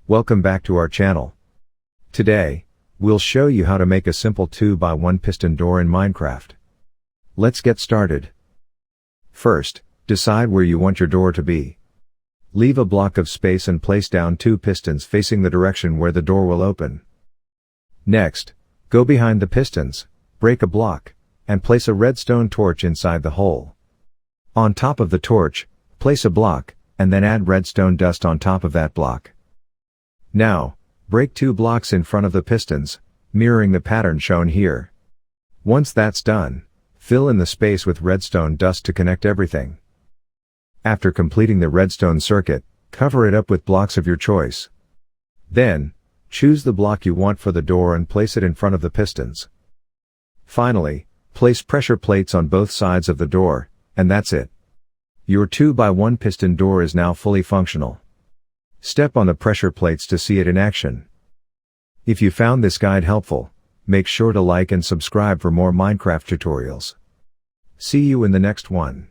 Welcome back to our channel. Today, we'll show you how to make a simple 2x1 piston door in Minecraft. Let's get started. First, decide where you want your door to be. Leave a block of space and place down 2 pistons facing the direction where the door will open. Next, go behind the pistons, break a block, and place a redstone torch inside the hole. On top of the torch, place a block, and then add redstone dust on top of that block. Now, break 2 blocks in front of the pistons, mirroring the pattern shown here. Once that's done, fill in the space with redstone dust to connect everything. After completing the redstone circuit, cover it up with blocks of your choice. Then, choose the block you want for the door and place it in front of the pistons. Finally, place pressure plates on both sides of the door, and that's it. Your 2x1 piston door is now fully functional. Step on the pressure plates to see it in action. If you found this guide helpful, make sure to like and subscribe for more Minecraft tutorials. See you in the next one.